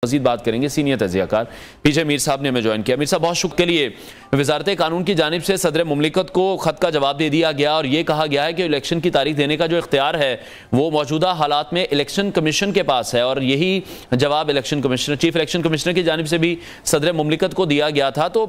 मज़ीद बात करेंगे। सीनियर तज़ियाकार पीछे मीर साहब ने हमें ज्वाइन किया। मीर साहब, बहुत शुक्र के लिए वज़ारत कानून की जानिब से सदर मुमलिकत को ख़त का जवाब दे दिया गया और ये कहा गया है कि इलेक्शन की तारीख देने का जो इख्तियार है वो मौजूदा हालात में इलेक्शन कमीशन के पास है और यही जवाब election commissioner, chief election commissioner की जानिब से भी सदर मुमलिकत को दिया गया था। तो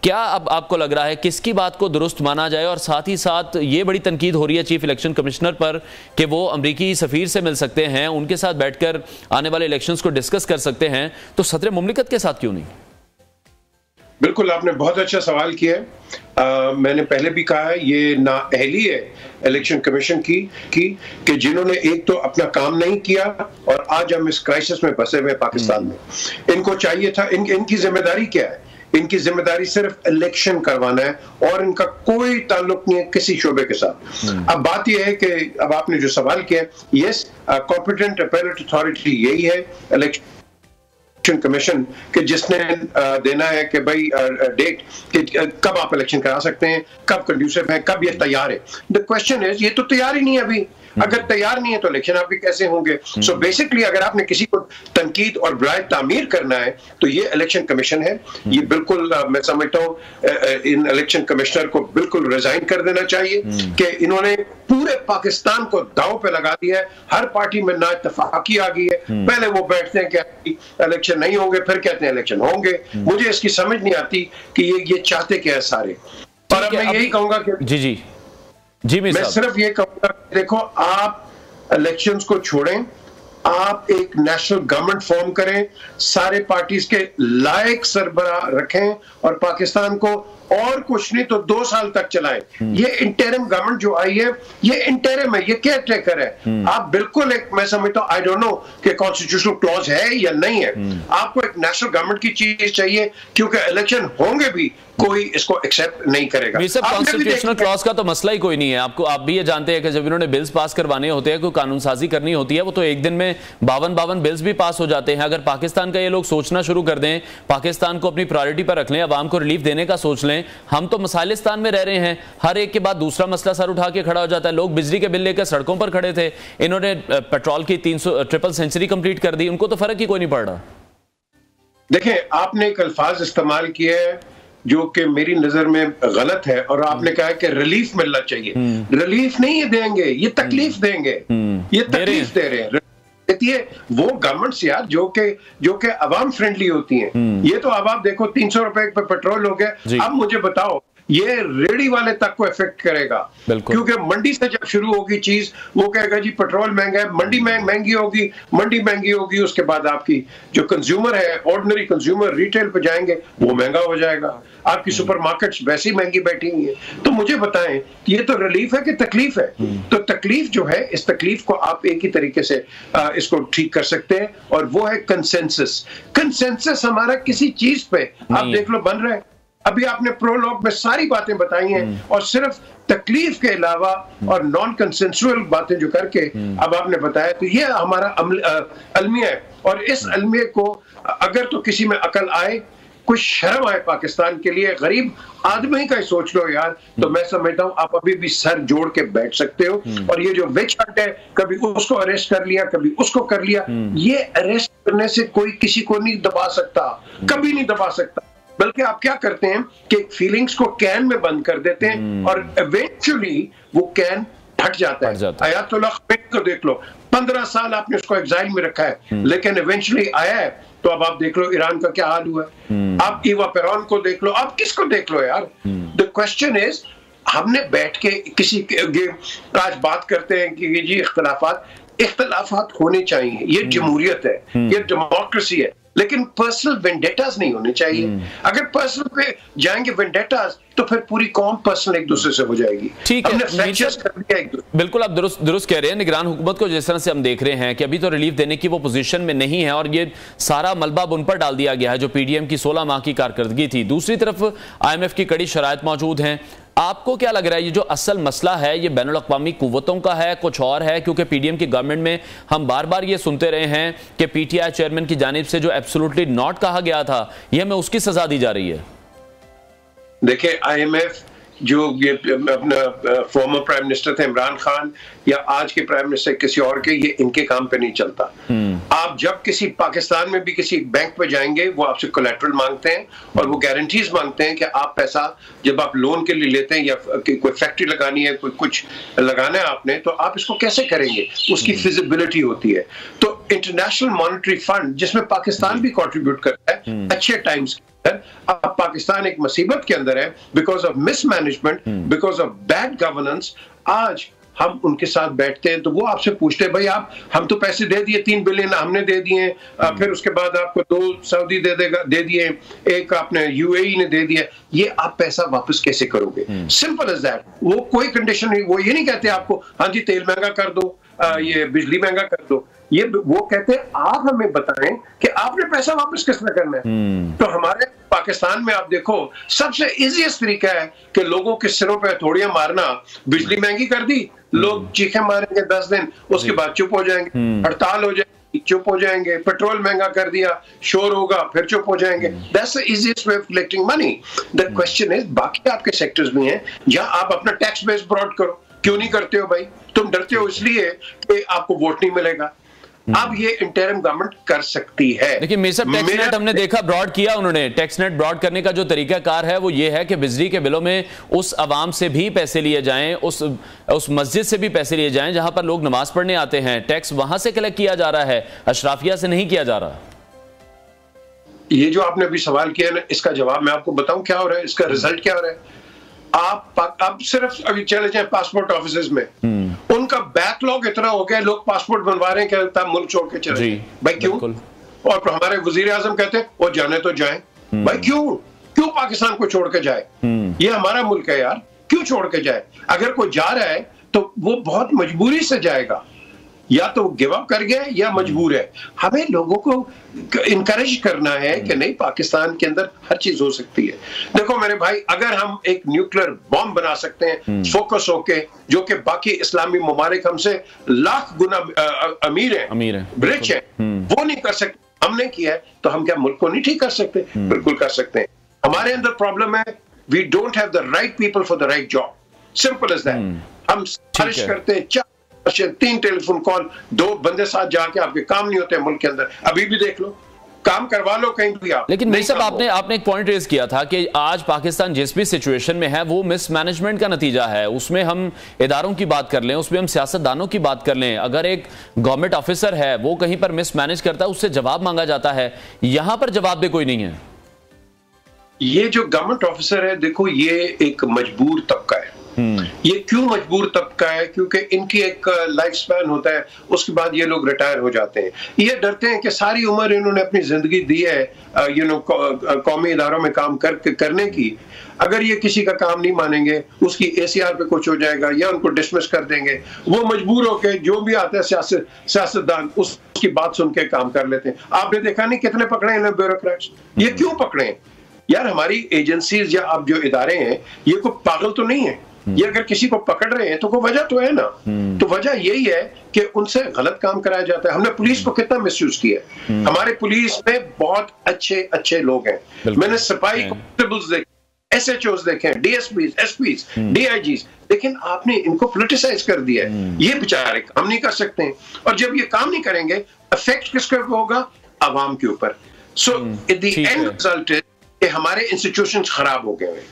क्या अब आपको लग रहा है किसकी बात को दुरुस्त माना जाए? और साथ ही साथ ये बड़ी तनकीद हो रही है चीफ इलेक्शन कमिश्नर पर कि वो अमरीकी सफ़ीर से मिल सकते हैं, उनके साथ बैठकर आने वाले इलेक्शंस को डिस्कस कर सकते हैं, तो सदर मुमलिकत के साथ क्यों नहीं? बिल्कुल, आपने बहुत अच्छा सवाल किया है। मैंने पहले भी कहा है, ये नाअहली है इलेक्शन कमीशन की कि जिन्होंने एक तो अपना काम नहीं किया और आज हम इस क्राइसिस में फंसे हुए पाकिस्तान में। इनको चाहिए था, इनकी जिम्मेदारी क्या है? इनकी जिम्मेदारी सिर्फ इलेक्शन करवाना है और इनका कोई ताल्लुक नहीं है किसी शोबे के साथ। अब बात यह है कि अब आपने जो सवाल किया, यस, कॉम्पिटेंट अपीलेट अथॉरिटी यही है इलेक्शन कमीशन के, जिसने देना है कि भाई डेट कि कब आप इलेक्शन करा सकते हैं, कब कंड्यूसिव है, कब ये तैयार है। द क्वेश्चन इज, ये तो तैयार ही नहीं है अभी। अगर तैयार नहीं है तो इलेक्शन आपके कैसे होंगे? सो बेसिकली अगर आपने किसी को तनकीद और बराए तामीर करना है तो ये इलेक्शन कमीशन है। ये बिल्कुल मैं समझता हूँ इन इलेक्शन कमिश्नर को बिल्कुल रिजाइन कर देना चाहिए कि इन्होंने पूरे पाकिस्तान को दांव पे लगा दिया है। हर पार्टी में ना इत्तेफाकी आ गई है। पहले वो बैठते हैं कि इलेक्शन नहीं होंगे, फिर कहते हैं इलेक्शन होंगे। मुझे इसकी समझ नहीं आती कि ये चाहते क्या है सारे। और अब मैं यही कहूंगा कि जी मैं सिर्फ ये कहूंगा, देखो, आप इलेक्शंस को छोड़ें, आप एक नेशनल गवर्नमेंट फॉर्म करें, सारे पार्टीज के लायक सरबरा रखें और पाकिस्तान को और कुछ नहीं तो 2 साल तक चलाएं। ये इंटरिम गवर्नमेंट जो आई है, ये इंटरिम है, ये केयर टेकर है। आप बिल्कुल एक, मैं समझता हूं, आई डोंट नो कि कॉन्स्टिट्यूशनल क्लॉज है या नहीं है। आपको एक नेशनल गवर्नमेंट की चीज चाहिए क्योंकि इलेक्शन होंगे भी, कोई इसको एक्सेप्ट नहीं करेगा। कॉन्स्टिट्यूशनल क्लॉज का तो मसला ही कोई नहीं है। आप भी ये जानते हैं कि जब इन्होंने बिल्स पास करवाने होते हैं, कोई कानून साजी करनी होती है, वो तो एक दिन में 52 बिल्स भी पास हो जाते हैं। अगर पाकिस्तान का ये लोग सोचना शुरू कर दें, पाकिस्तान को अपनी प्रायोरिटी पर रख लें, अवाम को रिलीफ देने का सोच लें। हम तो मसालिस्तान में रह रहे हैं, हर एक के बाद दूसरा मसला सर उठा के खड़ा हो जाता है। लोग बिजली के बिल लेकर सड़कों पर खड़े थे, इन्होंने पेट्रोल की 300 सेंचुरी कंप्लीट कर दी, उनको तो फर्क ही कोई नहीं पड़ रहा। देखें, आपने एक अल्फाज इस्तेमाल किए हैं जो कि मेरी नजर में गलत है, और आपने कहा है कि रिलीफ मिलना चाहिए। रिलीफ नहीं देंगे, ये तकलीफ देंगे। ये तकलीफ दे रहे हैं। वो गवर्नमेंट्स यार जो के अवाम फ्रेंडली होती हैं। ये तो अब आप देखो 300 रुपए पे पेट्रोल हो गया। अब मुझे बताओ, ये रेडी वाले तक को इफेक्ट करेगा, क्योंकि मंडी से जब शुरू होगी चीज, वो कहेगा जी पेट्रोल महंगा है, मंडी महंगी होगी, उसके बाद आपकी जो कंज्यूमर है, ऑर्डिनरी कंज्यूमर रिटेल पे जाएंगे, वो महंगा हो जाएगा। आपकी सुपरमार्केट्स वैसे ही महंगी बैठी हुई है। तो मुझे बताएं, ये तो रिलीफ है कि तकलीफ है? तो तकलीफ जो है, इस तकलीफ को आप एक ही तरीके से इसको ठीक कर सकते हैं, और वो है कंसेंसस हमारा किसी चीज पे। आप देख लो, बन रहा है। अभी आपने प्रोलॉग में सारी बातें बताई हैं, और सिर्फ तकलीफ के अलावा और नॉन कंसेंसुअल बातें जो करके अब आपने बताया, तो ये हमारा अलमिया है। और इस अलमिया को अगर तो किसी में अकल आए, कुछ शर्म आए पाकिस्तान के लिए, गरीब आदमी का ही सोच लो यार, तो मैं समझता हूं आप अभी भी सर जोड़ के बैठ सकते हो। और ये जो विच हंट है, कभी उसको अरेस्ट कर लिया, कभी उसको कर लिया, ये अरेस्ट करने से कोई किसी को नहीं दबा सकता, कभी नहीं दबा सकता। बल्कि आप क्या करते हैं कि फीलिंग्स को कैन में बंद कर देते हैं, और इवेंचुअली वो कैन फट जाता है। अयातुल्लाह ख़मेनी को देख लो, 15 साल आपने उसको एग्जाइल में रखा है, लेकिन इवेंचुअली आया है। तो अब आप देख लो ईरान का क्या हाल हुआ है। आप ईवा पेरॉन को देख लो, आप किसको देख लो यार। द क्वेश्चन इज, हमने बैठ के किसी आज बात करते हैं कि जी इख्तलाफात होने चाहिए, ये जमहूरियत है, ये डेमोक्रेसी है, लेकिन पर्सनल वेंडेटास नहीं होने चाहिए। अगर पर्सनल पे जाएंगे वेंडेटास, तो फिर पूरी कौम पर्सनल एक दूसरे से हो जाएगी। ठीक है, बिल्कुल आप दुरुस्त कह रहे हैं। निगरान हुकूमत को जिस तरह से हम देख रहे हैं कि अभी तो रिलीफ देने की वो पोजीशन में नहीं है, और ये सारा मलबा उन पर डाल दिया गया है जो पीडीएम की 16 माह की कारकर्दगी थी। दूसरी तरफ IMF की कड़ी शराइत मौजूद हैं। आपको क्या लग रहा है, ये जो असल मसला है, ये बैनुल अक़वामी कुव्वतों का है, कुछ और है? क्योंकि पीडीएम की गवर्नमेंट में हम बार बार ये सुनते रहे हैं कि पीटीआई चेयरमैन की जानिब से जो एब्सोल्युटली नॉट कहा गया था, ये हमें उसकी सजा दी जा रही है। देखिए, IMF जो ये अपना फॉर्मर प्राइम मिनिस्टर थे इमरान खान या आज के प्राइम मिनिस्टर किसी और के, ये इनके काम पे नहीं चलता। आप जब किसी पाकिस्तान में भी किसी बैंक पे जाएंगे, वो आपसे कोलैटरल मांगते हैं और वो गारंटीज मांगते हैं कि आप पैसा जब आप लोन के लिए लेते हैं या कोई फैक्ट्री लगानी है, कोई कुछ लगाना है आपने, तो आप इसको कैसे करेंगे, उसकी फिजिबिलिटी होती है। तो इंटरनेशनल मॉनेटरी फंड जिसमें पाकिस्तान भी कंट्रीब्यूट करता है अच्छे टाइम्स, अब पाकिस्तान एक मुसीबत के अंदर है because of mismanagement, because of bad governance. आज हम उनके साथ बैठते हैं तो वो आपसे पूछते हैं, भाई आप, हम तो पैसे दे दिए, 3 बिलियन हमने दे दिए, फिर उसके बाद आपको 2 सऊदी दे दिए, एक आपने यूएई ने दे दिया, ये आप पैसा वापस कैसे करोगे? Simple as that. वो कोई कंडीशन नहीं, वो ये नहीं कहते आपको हाँ जी तेल महंगा कर दो, ये बिजली महंगा कर दो, ये वो कहते हैं आप हमें बताएं कि आपने पैसा वापस किस तरह करना है। तो हमारे पाकिस्तान में आप देखो, सबसे इजीएस्ट तरीका है कि लोगों के सिरों पे हथौड़ियां मारना। बिजली महंगी कर दी, लोग चीखें मारेंगे 10 दिन, उसके बाद चुप हो जाएंगे, हड़ताल हो जाएगी, चुप हो जाएंगे। पेट्रोल महंगा कर दिया, शोर होगा, फिर चुप हो जाएंगे। That's the easiest way of collecting money. The question is, बाकी आपके सेक्टर्स भी हैं जहां आप अपना टैक्स बेस ब्रॉड करो, क्यों नहीं करते हो भाई? तुम डरते हो इसलिए कि आपको वोट नहीं मिलेगा। अब ये इंटरिम गवर्नमेंट कर सकती है। देखिए मीर साहब, टैक्स नेट हमने देखा ब्रॉड किया उन्होंने। टैक्स नेट ब्रॉड करने का जो तरीकाकार है वो ये है कि बिजली के बिलों में उस अवाम से भी पैसे लिए जाएं, उस मस्जिद से भी पैसे लिए जाएं जहां पर लोग नमाज पढ़ने आते हैं। टैक्स वहां से कलेक्ट किया जा रहा है, अशराफिया से नहीं किया जा रहा। ये जो आपने अभी सवाल किया ना, इसका जवाब मैं आपको बताऊं क्या हो रहा है, इसका रिजल्ट क्या हो रहा है। आप सिर्फ अभी चले जाए पासपोर्ट ऑफिस में, उनका बैकलॉग इतना हो गया, लोग पासपोर्ट बनवा रहे हैं कि मुल्क छोड़ के चले। भाई क्यों? और हमारे वजीर आजम कहते हैं वो जाने तो जाए। भाई क्यों पाकिस्तान को छोड़ के जाए? ये हमारा मुल्क है यार, क्यों छोड़ के जाए? अगर कोई जा रहा है तो वो बहुत मजबूरी से जाएगा, या तो गिव अप कर गया या मजबूर है। हमें लोगों को इनकरेज करना है कि नहीं, पाकिस्तान के अंदर हर चीज हो सकती है। देखो मेरे भाई, अगर हम एक न्यूक्लियर बॉम्ब बना सकते हैं फोकस होके, जो कि बाकी इस्लामी ममालिक हमसे लाख गुना अमीर है, रिच है, वो नहीं कर सकते, हमने किया है, तो हम क्या मुल्क को नहीं ठीक कर सकते? बिल्कुल कर सकते हैं। हमारे अंदर प्रॉब्लम है, we don't have the right people for the right job. Simple as that. हम सिफारिश करते हैं 3 टेलीफोन कॉल, 2 बंदे साथ जाके आपके काम नहीं होते मुल्क के अंदर। अभी भी देख लो, काम करवा लो कहीं भी आप। लेकिन मीर साहब, आपने एक पॉइंट रेज किया था कि आज पाकिस्तान जिस भी सिचुएशन में है वो मिसमैनेजमेंट का नतीजा है। उसमें हम इदारों की बात कर लें, उसमें हम सियासतदानों की बात कर लें, अगर एक गवर्नमेंट ऑफिसर है वो कहीं पर मिसमैनेज करता है, उससे जवाब मांगा जाता है। यहां पर जवाबदेह कोई नहीं है। ये जो गवर्नमेंट ऑफिसर है, देखो ये एक मजबूर तबका है। ये क्यों मजबूर तबका है? क्योंकि इनकी एक लाइफ स्पैन होता है, उसके बाद ये लोग रिटायर हो जाते हैं। ये डरते हैं कि सारी उम्र इन्होंने अपनी जिंदगी दी है कौमी इदारों में काम करने की, अगर ये किसी का काम नहीं मानेंगे, उसकी ACR पे कुछ हो जाएगा या उनको डिसमिस कर देंगे, वो मजबूर होकर जो भी आता है सियासतदान उसकी बात सुन के काम कर लेते हैं। आपने देखा नहीं कितने पकड़े हैं ब्यूरोक्रेट्स? ये क्यों पकड़े हैं यार? हमारी एजेंसीज या अब जो इदारे हैं, ये कोई पागल तो नहीं है। ये अगर किसी को पकड़ रहे हैं तो कोई वजह तो है ना। तो वजह यही है कि उनसे गलत काम कराया जाता है। हमने पुलिस को कितना मिसयूज किया है। हमारे पुलिस में बहुत अच्छे लोग हैं। मैंने सिपाही कांस्टेबल्स देखे, SHOs देखे, DSPs, SPs, DIGs, लेकिन आपने इनको पोलिटिसाइज कर दिया है। ये बेचारे काम नहीं कर सकते हैं, और जब ये काम नहीं करेंगे, इफेक्ट किसके ऊपर होगा? अवाम के ऊपर। सो द एंड रिजल्ट है कि हमारे इंस्टीट्यूशंस खराब हो गए हैं।